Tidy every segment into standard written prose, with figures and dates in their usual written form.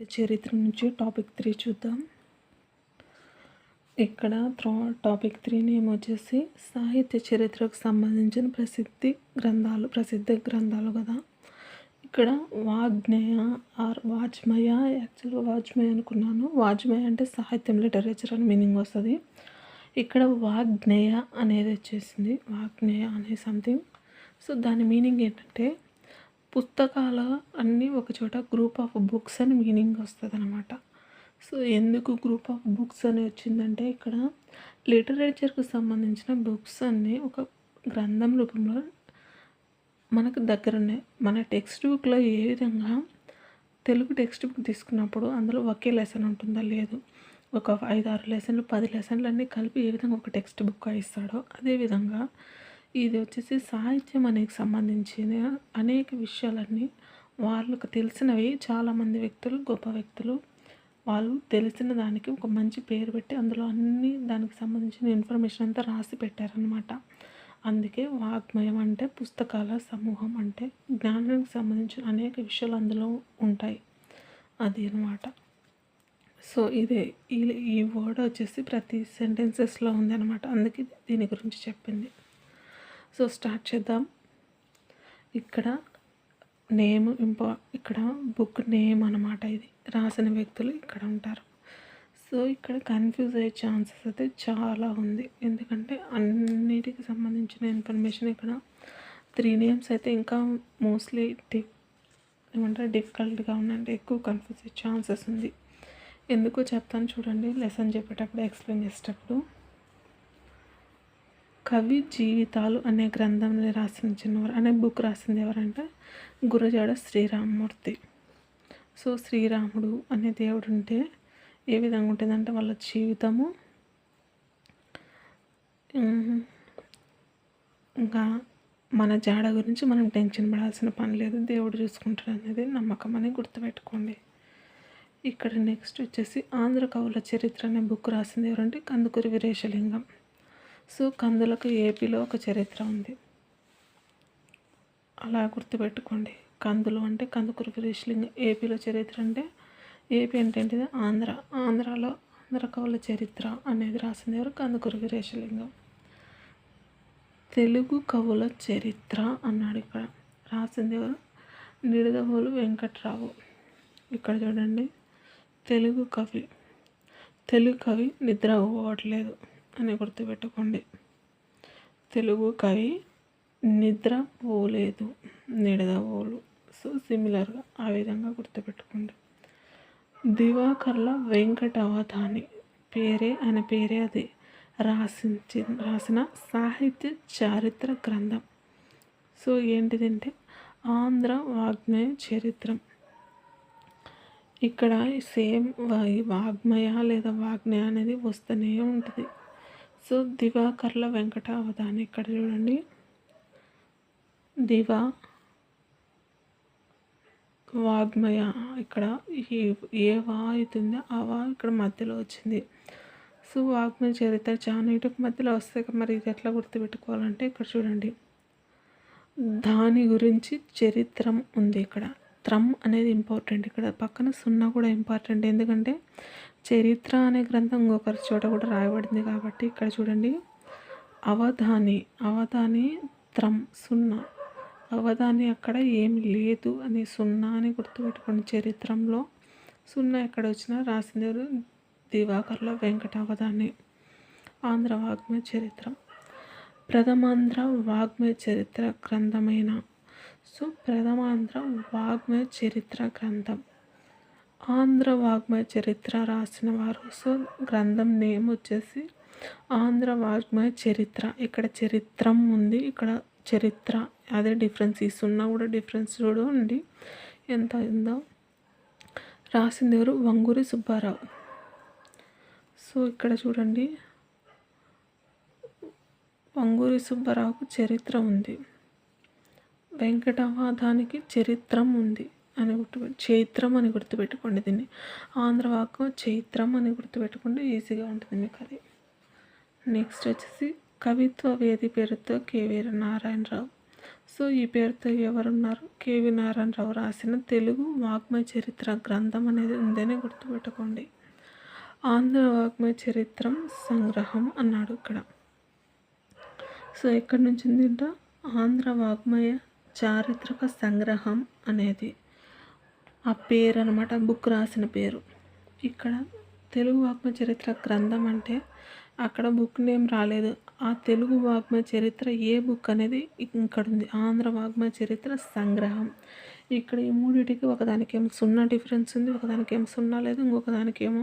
చరిత్ర నుంచి టాపిక్ 3 చూద్దాం. ఇక్కడ టాపిక్ 3 నేమ్ వచ్చేసి సాహిత్య చరిత్రకు సంబంధించిన ప్రసిద్ధ గ్రంథాలు కదా. ఇక్కడ వాగ్నేయ ఆర్ వాజ్మయ, యాక్చువల్గా వాజ్మయ అనుకున్నాను. వాజ్మయ అంటే సాహిత్యం, లిటరేచర్ అని మీనింగ్ వస్తుంది. ఇక్కడ వాగ్నేయ అనేది వచ్చేసింది, వాగ్నేయ అనే సంథింగ్. సో దాని మీనింగ్ ఏంటంటే పుస్తకాల అన్నీ ఒకచోట గ్రూప్ ఆఫ్ బుక్స్ అని మీనింగ్ వస్తుంది అనమాట. సో ఎందుకు గ్రూప్ ఆఫ్ బుక్స్ అని వచ్చిందంటే ఇక్కడ లిటరేచర్కు సంబంధించిన బుక్స్ అన్నీ ఒక గ్రంథం రూపంలో మనకు దగ్గర ఉన్నాయి. మన టెక్స్ట్ బుక్లో ఏ విధంగా తెలుగు టెక్స్ట్ బుక్ తీసుకున్నప్పుడు అందులో ఒకే లెసన్ ఉంటుందా, లేదు ఒక 5-6 లెసన్లు 10 లెసన్లు అన్నీ కలిపి ఏ విధంగా ఒక టెక్స్ట్ బుక్ ఇస్తాడో అదేవిధంగా ఇది వచ్చేసి సాహిత్యం అనేది సంబంధించిన అనేక విషయాలన్నీ వాళ్ళకు తెలిసినవి. చాలామంది వ్యక్తులు, గొప్ప వ్యక్తులు, వాళ్ళు తెలిసిన దానికి ఒక మంచి పేరు పెట్టి అందులో అన్ని దానికి సంబంధించిన ఇన్ఫర్మేషన్ అంతా రాసి పెట్టారనమాట. అందుకే వాగ్మయం అంటే పుస్తకాల సమూహం, అంటే జ్ఞానానికి సంబంధించిన అనేక విషయాలు అందులో ఉంటాయి, అది అనమాట. సో ఇదే ఈ వర్డ్ వచ్చేసి ప్రతి సెంటెన్సెస్లో ఉంది అనమాట, అందుకే దీని గురించి చెప్పింది. సో స్టార్ట్ చేద్దాం. ఇక్కడ నేమ్ ఇక్కడ బుక్ నేమ్ అనమాట. ఇది రాసిన వ్యక్తులు ఇక్కడ ఉంటారు. సో ఇక్కడ కన్ఫ్యూజ్ అయ్యే ఛాన్సెస్ అయితే చాలా ఉంది, ఎందుకంటే అన్నిటికి సంబంధించిన ఇన్ఫర్మేషన్ ఇక్కడ 3 నేమ్స్ అయితే ఇంకా మోస్ట్లీ డిఫికల్ట్గా ఉందంటే ఎక్కువ కన్ఫ్యూజ్ అయ్యే ఛాన్సెస్ ఉంది. ఎందుకో చెప్తాను చూడండి, లెసన్ చెప్పేటప్పుడు ఎక్స్ప్లెయిన్ చేసేటప్పుడు. కవి జీవితాలు అనే గ్రంథంని అనే బుక్ రాసింది ఎవరంటే గురజాడ శ్రీరామమూర్తి. సో శ్రీరాముడు అనే దేవుడు ఉంటే ఏ విధంగా ఉంటుందంటే వాళ్ళ జీవితము ఇంకా మన జాడ గురించి మనం టెన్షన్ పడాల్సిన పని లేదు, దేవుడు చూసుకుంటాడు అనేది నమ్మకం అని గుర్తుపెట్టుకోండి. ఇక్కడ నెక్స్ట్ వచ్చేసి ఆంధ్ర కవుల చరిత్ర అనే బుక్ రాసింది ఎవరంటే కందుకూరి వీరేశలింగం. సో కందులకు ఏపీలో ఒక చరిత్ర ఉంది, అలా గుర్తుపెట్టుకోండి. కందులు అంటే కందుకూరి వీరేశలింగం, ఏపీలో చరిత్ర అంటే ఏపీ అంటే ఏంటిది ఆంధ్రాలో ఆంధ్ర కవుల చరిత్ర అనేది రాసింది ఎవరు, కందుకూరి వీరేశలింగం. తెలుగు కవుల చరిత్ర అన్నాడు, ఇక్కడ రాసింది ఎవరు, నిడదవోలు వెంకట్రావు. ఇక్కడ చూడండి, తెలుగు కవి నిద్ర పోవట్లేదు అని గుర్తుపెట్టుకోండి. తెలుగు కవి నిద్ర పోలేదు, నిడదవోలు. సో సిమిలర్గా ఆ విధంగా గుర్తుపెట్టుకోండి. దివాకర్ల వెంకట అవధాని ఆయన పేరే అది రాసిన సాహిత్య చారిత్ర గ్రంథం. సో ఏంటిదంటే ఆంధ్ర వాగ్మయ చరిత్రం. ఇక్కడ సేమ్ వాగ్మయ లేదా వాగ్మయ అనేది వస్తూనే ఉంటుంది. సో దివాకర్ల వెంకట అవధాని, ఇక్కడ చూడండి వాగ్మయ, ఇక్కడ ఏ వా అవుతుంది ఆ వా ఇక్కడ మధ్యలో వచ్చింది. సో వాగ్మయ చరిత్ర చాలా ఇటుకు మధ్యలో వస్తాయి. మరి ఇది ఎట్లా గుర్తుపెట్టుకోవాలంటే ఇక్కడ చూడండి, దాని గురించి చరిత్రం ఉంది. ఇక్కడ త్రం అనేది ఇంపార్టెంట్, ఇక్కడ పక్కన 0 కూడా ఇంపార్టెంట్, ఎందుకంటే చరిత్ర అనే గ్రంథం ఇంకొకరి చోట కూడా రాయబడింది కాబట్టి. ఇక్కడ చూడండి, అవధాని త్రం 0, అవధాని అక్కడ ఏమి లేదు అని 0 అని గుర్తుపెట్టుకోండి. చరిత్రంలో 0 ఎక్కడ వచ్చినా రాసింది ఎవరు, దివాకర్ల వెంకట అవధాని. ఆంధ్ర వాగ్మయ చరిత్ర ప్రథమాంధ్ర వాగ్మయ చరిత్ర గ్రంథమైన. సో ప్రథమాంధ్ర వాగ్మయ చరిత్ర గ్రంథం, ఆంధ్ర వాగ్మయ చరిత్ర రాసిన వారు. సో గ్రంథం నేమ్ వచ్చేసి ఆంధ్ర వాగ్మయ చరిత్ర. ఇక్కడ చరిత్రం ఉంది, ఇక్కడ చరిత్ర, అదే డిఫరెన్స్. ఈ 0 కూడా డిఫరెన్స్ చూడండి ఎంత ఉందో. రాసింది ఎవరు, వంగూరి సుబ్బారావు. సో ఇక్కడ చూడండి, వంగూరి సుబ్బారావుకు చరిత్ర ఉంది, వెంకటావధానికి చరిత్రం ఉంది అని చైత్రం అని గుర్తుపెట్టుకోండి. దీన్ని ఆంధ్ర వాగ్మయ చైత్రం అని గుర్తుపెట్టుకుంటే ఈజీగా ఉంటుంది మీకు అది. నెక్స్ట్ వచ్చేసి కవిత్వ వేది పేరుతో కె వీరనారాయణరావు. సో ఈ పేరుతో ఎవరున్నారు? కేవి నారాయణరావు రాసిన తెలుగు వాగ్మయ చరిత్ర గ్రంథం అనేది ఉందని గుర్తుపెట్టుకోండి. ఆంధ్ర వాగ్మయ చరిత్రం సంగ్రహం అన్నాడు ఇక్కడ. సో ఎక్కడి నుంచి ఉందింట? ఆంధ్ర వాగ్మయ చారిత్రక సంగ్రహం అనేది ఆ పేరు అనమాట, బుక్ రాసిన పేరు. ఇక్కడ తెలుగు వాగ్మయ చరిత్ర గ్రంథం అంటే అక్కడ బుక్ నేమ్ రాలేదు. ఆ తెలుగు వాగ్మయ చరిత్ర ఏ బుక్ అనేది ఇక్కడ ఉంది, ఆంధ్ర వాగ్మయ చరిత్ర సంగ్రహం. ఇక్కడ ఈ మూడిటికి ఒకదానికేమో 0 డిఫరెన్స్ ఉంది, ఒకదానికేమో 0 లేదు, ఇంకొక దానికేమో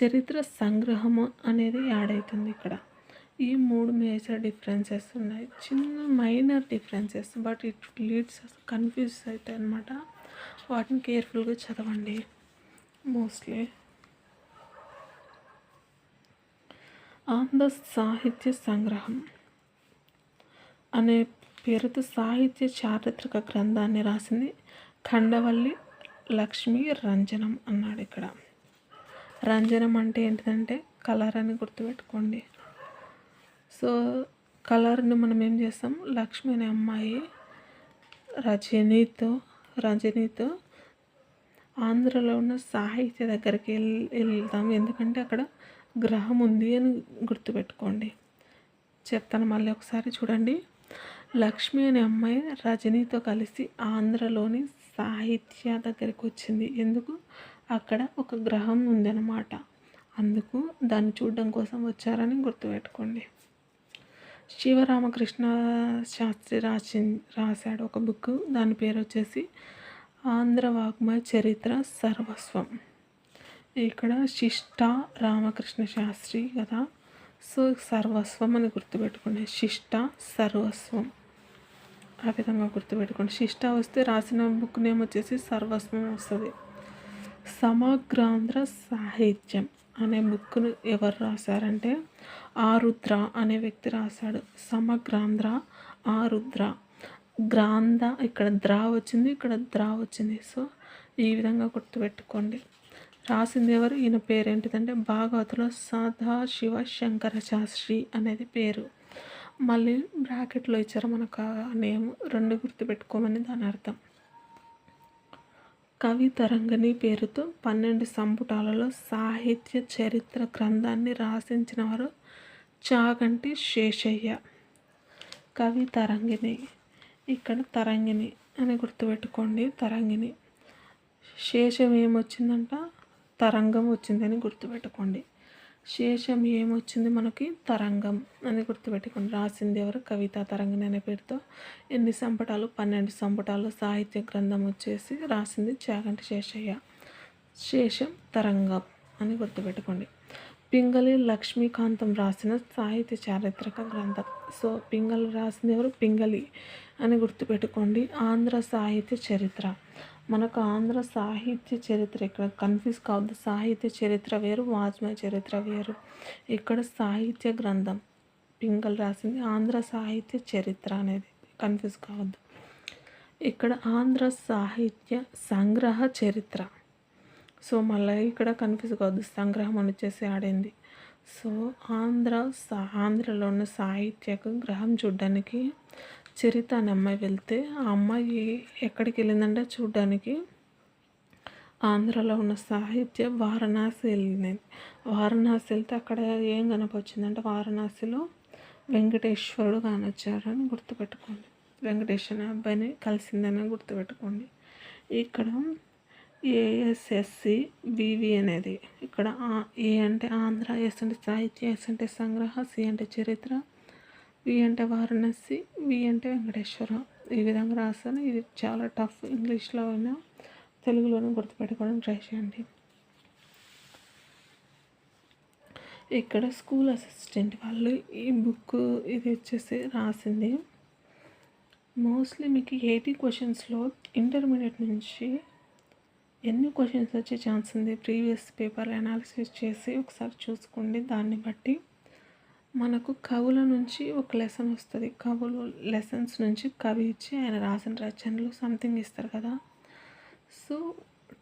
చరిత్ర సంగ్రహము అనేది యాడ్ అవుతుంది. ఇక్కడ ఈ 3 మేజర్ డిఫరెన్సెస్ ఉన్నాయి, చిన్న minor differences, but it leads confuse అవుతాయి అన్నమాట. వాటిని కేర్ఫుల్గా చదవండి. మోస్ట్లీ ఆంధ్ర సాహిత్య సంగ్రహం అనే పేరుతో సాహిత్య చారిత్రక గ్రంథాన్ని రాసింది ఖండవల్లి లక్ష్మీ రంజనం అన్నాడు ఇక్కడ. రంజనం అంటే ఏంటిదంటే కలర్ అని గుర్తుపెట్టుకోండి. సో కలర్ని మనం ఏం చేస్తాం, లక్ష్మి అనే అమ్మాయి రజనీతో ఆంధ్రలో ఉన్న సాహిత్య దగ్గరికి వెళ్తాం, ఎందుకంటే అక్కడ గ్రహం ఉంది అని గుర్తుపెట్టుకోండి. చెప్తాను మళ్ళీ ఒకసారి చూడండి. లక్ష్మి అనే అమ్మాయి రజనీతో కలిసి ఆంధ్రలోని సాహిత్య దగ్గరికి వచ్చింది. ఎందుకు? అక్కడ ఒక గ్రహం ఉందన్నమాట, అందుకు దాన్ని చూడడం కోసం వచ్చారని గుర్తుపెట్టుకోండి. శివరామకృష్ణ శాస్త్రి రాశాడు ఒక బుక్, దాని పేరు వచ్చేసి ఆంధ్ర వాగ్మయ చరిత్ర సర్వస్వం. ఇక్కడ శిష్ట రామకృష్ణ శాస్త్రి కదా, సో సర్వస్వం అని గుర్తుపెట్టుకోండి. శిష్ట సర్వస్వం ఆ విధంగా గుర్తుపెట్టుకోండి. శిష్ట వస్తే రాసిన బుక్ నేమ్ వచ్చేసి సర్వస్వం వస్తుంది. సమగ్రాంధ్ర సాహిత్యం అనే బుక్ను ఎవరు రాశారంటే ఆరుద్ర అనే వ్యక్తి రాశాడు. సమగ్రాంధ్ర ఆరుద్ర. గ్రాంధ ఇక్కడ ద్రా వచ్చింది, ఇక్కడ ద్రా వచ్చింది. సో ఈ విధంగా గుర్తుపెట్టుకోండి. రాసింది ఎవరు? ఈయన పేరు ఏంటిదంటే భాగవతులో సదాశివ శంకర శాస్త్రి అనేది పేరు. మళ్ళీ బ్రాకెట్లో ఇచ్చారు మనకు ఆ నేమ్, 2 గుర్తుపెట్టుకోమని దాని అర్థం. కవి తరంగిణి పేరుతో 12 సంపుటాలలో సాహిత్య చరిత్ర గ్రంథాన్ని రాసించిన వారు చాగంటి శేషయ్య. కవి తరంగిణి, ఇక్కడ తరంగిణి అని గుర్తుపెట్టుకోండి. తరంగిణి. శేషం ఏమొచ్చిందంట? తరంగం వచ్చిందని గుర్తుపెట్టుకోండి. శేషం ఏమొచ్చింది మనకి? తరంగం అని గుర్తుపెట్టుకోండి. రాసింది ఎవరు? కవితా తరంగిణి అనే పేరుతో. ఎన్ని సంపుటాలు? 12 సంపుటాలు సాహిత్య గ్రంథం వచ్చేసి రాసింది చాగంటి శేషయ్య. శేషం తరంగం అని గుర్తుపెట్టుకోండి. పింగళి లక్ష్మీకాంతం రాసిన సాహిత్య చారిత్రక గ్రంథం. సో పింగళి రాసింది ఎవరు? పింగళి అని గుర్తుపెట్టుకోండి. ఆంధ్ర సాహిత్య చరిత్ర. మనకు ఆంధ్ర సాహిత్య చరిత్ర, ఇక్కడ కన్ఫ్యూజ్ కావద్దు. సాహిత్య చరిత్ర వేరు, వాజ్మయ చరిత్ర వేరు. ఇక్కడ సాహిత్య గ్రంథం పింగళి రాసింది, ఆంధ్ర సాహిత్య చరిత్ర అనేది కన్ఫ్యూజ్ కావద్దు. ఇక్కడ ఆంధ్ర సాహిత్య సంగ్రహ చరిత్ర. సో మళ్ళీ ఇక్కడ కన్ఫ్యూజ్ కావద్దు, సంగ్రహం అని వచ్చేసి ఆడింది. సో ఆంధ్రలో ఉన్న సాహిత్యకు గ్రహం చూడడానికి చరిత అనే అమ్మాయి వెళ్తే, ఆ అమ్మాయి ఎక్కడికి వెళ్ళిందంటే చూడడానికి ఆంధ్రలో ఉన్న సాహిత్య వారణాసి వెళ్ళింది. వారణాసి వెళ్తే అక్కడ ఏం కనపొచ్చిందంటే వారణాసిలో వెంకటేశ్వరుడు కానొచ్చారని గుర్తుపెట్టుకోండి. వెంకటేశ్వర అబ్బాయిని కలిసిందని గుర్తుపెట్టుకోండి. ఇక్కడ ఏఎస్ఎస్సి వివి అనేది, ఇక్కడ ఏ అంటే ఆంధ్ర, ఎస్ అంటే సాహిత్య, ఎస్ అంటే సంగ్రహ, సి అంటే చరిత్ర, వి అంటే వారణాసి, వి అంటే వెంకటేశ్వర. ఈ విధంగా రాస్తాను. ఇది చాలా టఫ్, ఇంగ్లీష్లో అయినా తెలుగులోనే గుర్తుపెట్టుకోవడం ట్రై చేయండి. ఇక్కడ స్కూల్ అసిస్టెంట్ వాళ్ళు ఈ బుక్ ఇది వచ్చేసి రాసింది. మోస్ట్లీ మీకు 80 క్వశ్చన్స్లో ఇంటర్మీడియట్ నుంచి ఎన్ని క్వశ్చన్స్ వచ్చే ఛాన్స్ ఉంది, ప్రీవియస్ పేపర్ అనాలిసిస్ చేసి ఒకసారి చూసుకోండి. దాన్ని బట్టి మనకు కవుల నుంచి ఒక లెసన్ వస్తుంది. కవులు లెసన్స్ నుంచి కవి ఇచ్చి ఆయన రాసిన రచనలు సంథింగ్ ఇస్తారు కదా. సో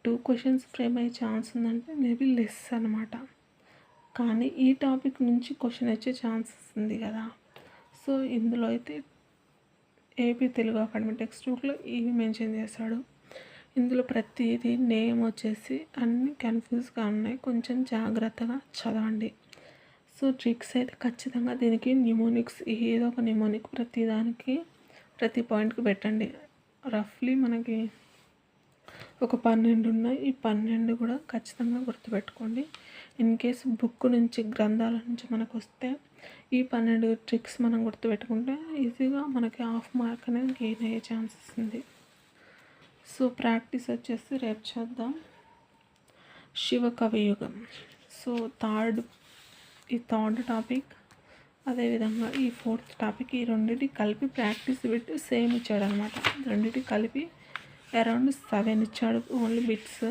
2 క్వశ్చన్స్ ఫ్రేమ్ అయ్యే ఛాన్స్ ఉందంటే మేబీ లెస్ అనమాట. కానీ ఈ టాపిక్ నుంచి క్వశ్చన్ వచ్చే ఛాన్సెస్ ఉంది కదా. సో ఇందులో అయితే ఏపీ తెలుగు అకాడమీ టెక్స్ట్ బుక్లో ఇవి మెన్షన్ చేశాడు. ఇందులో ప్రతిదీ నేమ్ వచ్చేసి అన్నీ కన్ఫ్యూజ్గా ఉన్నాయి, కొంచెం జాగ్రత్తగా చదవండి. సో ట్రిక్స్ అయితే ఖచ్చితంగా దీనికి న్యూమోనిక్స్ ఏదో ఒక న్యూమోనిక్ ప్రతి పాయింట్కి పెట్టండి. రఫ్లీ మనకి ఒక 12 ఉన్నాయి. ఈ 12 కూడా ఖచ్చితంగా గుర్తుపెట్టుకోండి. ఇన్ కేస్ బుక్ నుంచి గ్రంథాల నుంచి మనకు వస్తే ఈ 12 ట్రిక్స్ మనం గుర్తుపెట్టుకుంటే ఈజీగా మనకి హాఫ్ మార్క్ అనేది గెయిన్ అయ్యే ఛాన్సెస్ ఉంది. సో ప్రాక్టీస్ వచ్చేసి రేపు చూద్దాం. శివ కవియుగం. సో థర్డ్ టాపిక్, అదేవిధంగా ఈ 4th టాపిక్, ఈ రెండింటి కలిపి ప్రాక్టీస్ బిట్ సేమ్ ఇచ్చాడు అనమాట. రెండింటి కలిపి అరౌండ్ 7 ఇచ్చాడు ఓన్లీ బిట్స్.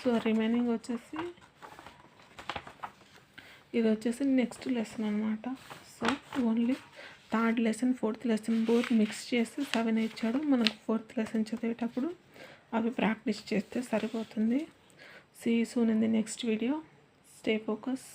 సో రిమైనింగ్ వచ్చేసి ఇది వచ్చేసి నెక్స్ట్ లెసన్ అనమాట. So only 3rd lesson 4th lesson both mix చేసి 7 ఇచ్చాడు. మనకు 4th లెసన్ చదివేటప్పుడు అవి ప్రాక్టీస్ చేస్తే సరిపోతుంది. See you soon in the next video. Stay focus.